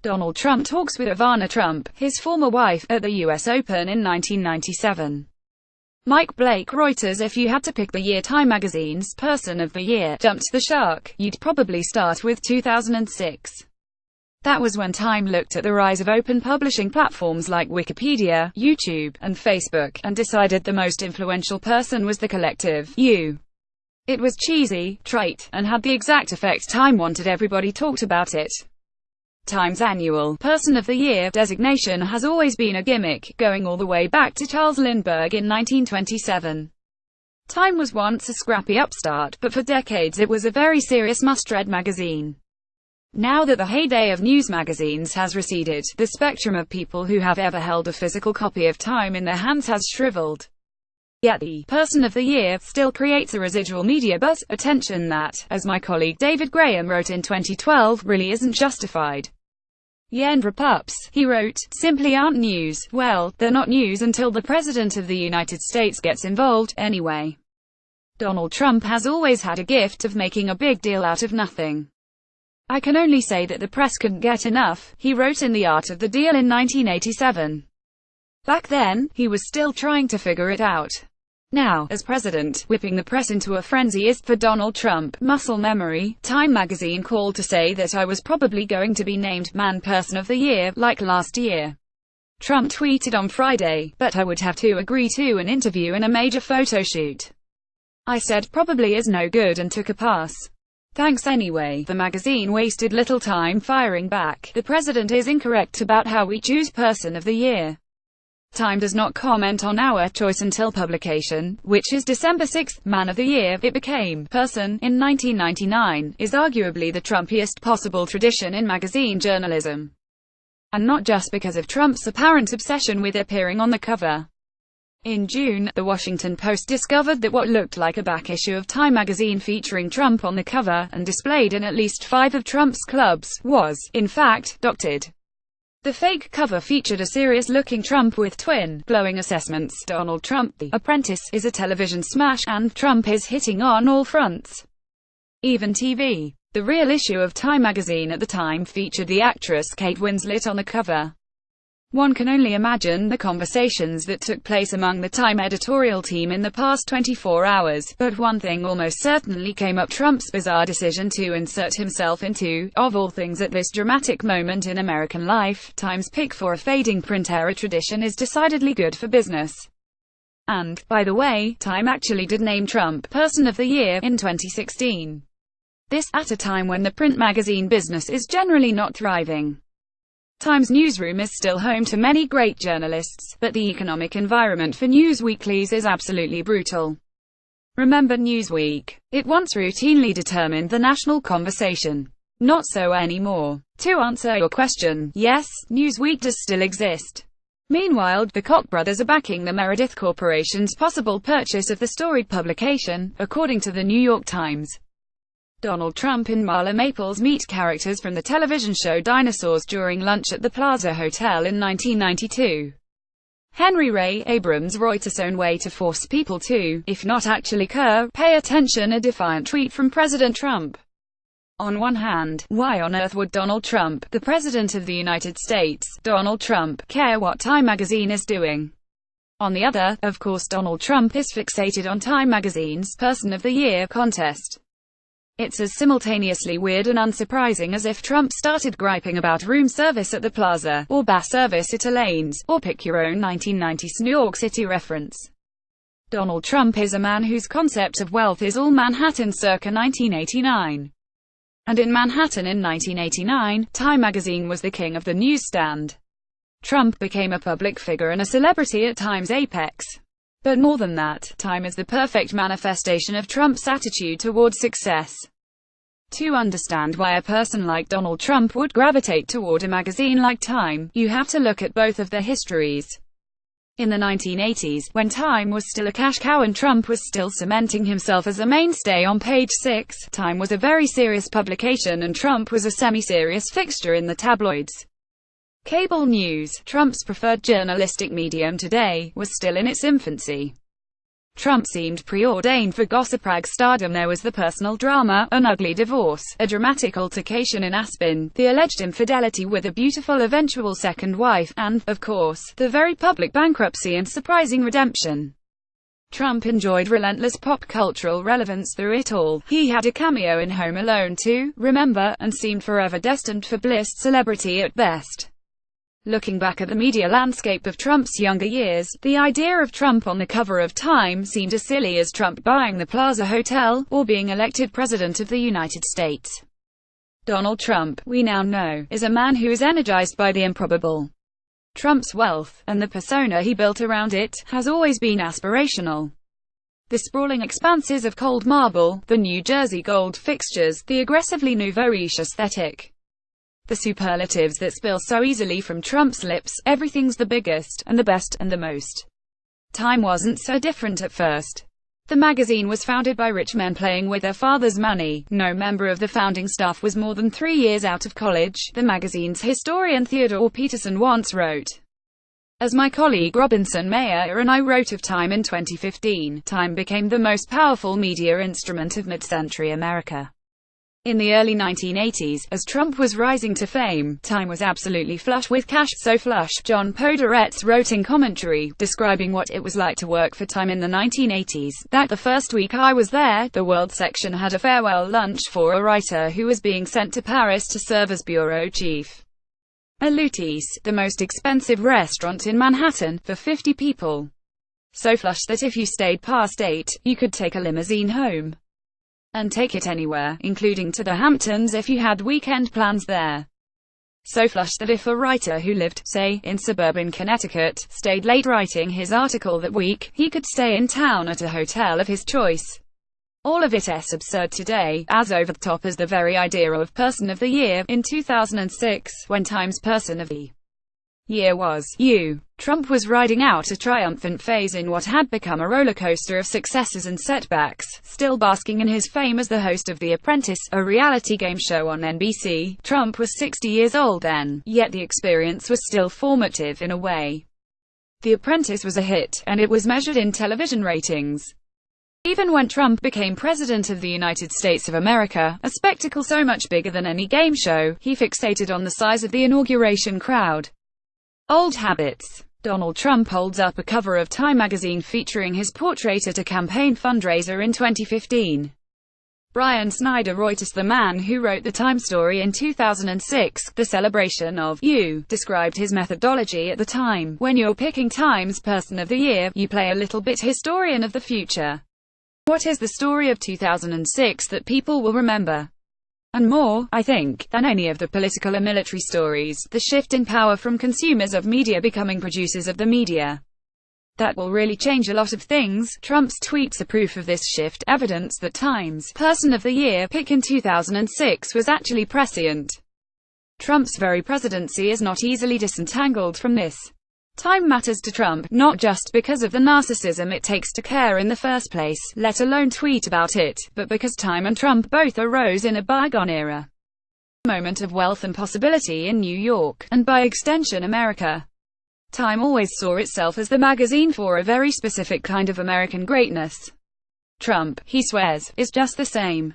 Donald Trump talks with Ivana Trump, his former wife, at the US Open in 1997. Mike Blake, Reuters. If you had to pick the year Time magazine's Person of the Year jumped the shark, you'd probably start with 2006. That was when Time looked at the rise of open publishing platforms like Wikipedia, YouTube, and Facebook, and decided the most influential person was the collective you. It was cheesy, trite, and had the exact effect Time wanted. Everybody talked about it. Time's annual Person of the Year designation has always been a gimmick, going all the way back to Charles Lindbergh in 1927. Time was once a scrappy upstart, but for decades it was a very serious must-read magazine. Now that the heyday of news magazines has receded, the spectrum of people who have ever held a physical copy of Time in their hands has shriveled. Yet the Person of the Year still creates a residual media buzz, attention that, as my colleague David Graham wrote in 2012, really isn't justified. Yendra pups, he wrote, simply aren't news. Well, they're not news until the President of the United States gets involved, anyway. Donald Trump has always had a gift of making a big deal out of nothing. I can only say that the press couldn't get enough, he wrote in The Art of the Deal in 1987. Back then, he was still trying to figure it out. Now, as president, whipping the press into a frenzy is, for Donald Trump, muscle memory. Time magazine called to say that I was probably going to be named Man Person of the Year, like last year. Trump tweeted on Friday, but I would have to agree to an interview and a major photo shoot. I said probably is no good and took a pass. Thanks anyway. The magazine wasted little time firing back. The president is incorrect about how we choose Person of the Year. Time does not comment on our choice until publication, which is December 6. Man of the Year, it became Person in 1999, is arguably the Trumpiest possible tradition in magazine journalism. And not just because of Trump's apparent obsession with appearing on the cover. In June, The Washington Post discovered that what looked like a back issue of Time magazine featuring Trump on the cover, and displayed in at least 5 of Trump's clubs, was, in fact, doctored. The fake cover featured a serious-looking Trump with twin, glowing assessments. Donald Trump, The Apprentice, is a television smash, and Trump is hitting on all fronts. Even TV. The real issue of Time magazine at the time featured the actress Kate Winslet on the cover. One can only imagine the conversations that took place among the Time editorial team in the past 24 hours, but one thing almost certainly came up: Trump's bizarre decision to insert himself into, of all things at this dramatic moment in American life, Time's pick for a fading print era tradition is decidedly good for business. And, by the way, Time actually did name Trump Person of the Year in 2016. This, at a time when the print magazine business is generally not thriving. Time's newsroom is still home to many great journalists, but the economic environment for news weeklies is absolutely brutal. Remember Newsweek? It once routinely determined the national conversation. Not so anymore. To answer your question, yes, Newsweek does still exist. Meanwhile, the Koch brothers are backing the Meredith Corporation's possible purchase of the storied publication, according to the New York Times. Donald Trump and Marla Maples meet characters from the television show Dinosaurs during lunch at the Plaza Hotel in 1992. Henry Ray Abrams wrote its own way to force people to, if not actually pay attention. A defiant tweet from President Trump. On one hand, why on earth would Donald Trump, the President of the United States, Donald Trump, care what Time magazine is doing? On the other, of course Donald Trump is fixated on Time magazine's Person of the Year contest. It's as simultaneously weird and unsurprising as if Trump started griping about room service at the Plaza, or bus service at Elaine's, or pick your own 1990s New York City reference. Donald Trump is a man whose concept of wealth is all Manhattan circa 1989. And in Manhattan in 1989, Time magazine was the king of the newsstand. Trump became a public figure and a celebrity at Time's apex. But more than that, Time is the perfect manifestation of Trump's attitude towards success. To understand why a person like Donald Trump would gravitate toward a magazine like Time, you have to look at both of their histories. In the 1980s, when Time was still a cash cow and Trump was still cementing himself as a mainstay on Page Six, Time was a very serious publication and Trump was a semi-serious fixture in the tabloids. Cable news, Trump's preferred journalistic medium today, was still in its infancy. Trump seemed preordained for gossip rag stardom. There was the personal drama, an ugly divorce, a dramatic altercation in Aspen, the alleged infidelity with a beautiful eventual second wife, and, of course, the very public bankruptcy and surprising redemption. Trump enjoyed relentless pop cultural relevance through it all. He had a cameo in Home Alone 2, remember, and seemed forever destined for B-list celebrity at best. Looking back at the media landscape of Trump's younger years, the idea of Trump on the cover of Time seemed as silly as Trump buying the Plaza Hotel, or being elected President of the United States. Donald Trump, we now know, is a man who is energized by the improbable. Trump's wealth, and the persona he built around it, has always been aspirational. The sprawling expanses of cold marble, the New Jersey gold fixtures, the aggressively nouveau riche aesthetic. The superlatives that spill so easily from Trump's lips, everything's the biggest, and the best, and the most. Time wasn't so different at first. The magazine was founded by rich men playing with their father's money. No member of the founding staff was more than 3 years out of college, the magazine's historian Theodore Peterson once wrote. As my colleague Robinson Mayer and I wrote of Time in 2015, Time became the most powerful media instrument of mid-century America. In the early 1980s, as Trump was rising to fame, Time was absolutely flush with cash, so flush, John Podhoretz wrote in commentary, describing what it was like to work for Time in the 1980s, that the first week I was there, the World section had a farewell lunch for a writer who was being sent to Paris to serve as bureau chief. At Lute's, the most expensive restaurant in Manhattan, for 50 people. So flush that if you stayed past 8, you could take a limousine home. And take it anywhere, including to the Hamptons if you had weekend plans there. So flush that if a writer who lived, say, in suburban Connecticut, stayed late writing his article that week, he could stay in town at a hotel of his choice. All of it is absurd today, as over the top as the very idea of Person of the Year. In 2006, when Time's Person of the Year was you, Trump was riding out a triumphant phase in what had become a rollercoaster of successes and setbacks, still basking in his fame as the host of The Apprentice, a reality game show on NBC. Trump was 60 years old then, yet the experience was still formative in a way. The Apprentice was a hit, and it was measured in television ratings. Even when Trump became President of the United States of America, a spectacle so much bigger than any game show, he fixated on the size of the inauguration crowd. Old habits. Donald Trump holds up a cover of Time magazine featuring his portrait at a campaign fundraiser in 2015. Brian Snyder Reuters, the man who wrote the Time story in 2006, The Celebration of You, described his methodology at the time. When you're picking Time's Person of the Year, you play a little bit historian of the future. What is the story of 2006 that people will remember? And more, I think, than any of the political or military stories, the shift in power from consumers of media becoming producers of the media. That will really change a lot of things. Trump's tweets are proof of this shift, evidence that Time's Person of the Year pick in 2006 was actually prescient. Trump's very presidency is not easily disentangled from this. Time matters to Trump, not just because of the narcissism it takes to care in the first place, let alone tweet about it, but because Time and Trump both arose in a bygone era. A moment of wealth and possibility in New York, and by extension America. Time always saw itself as the magazine for a very specific kind of American greatness. Trump, he swears, is just the same.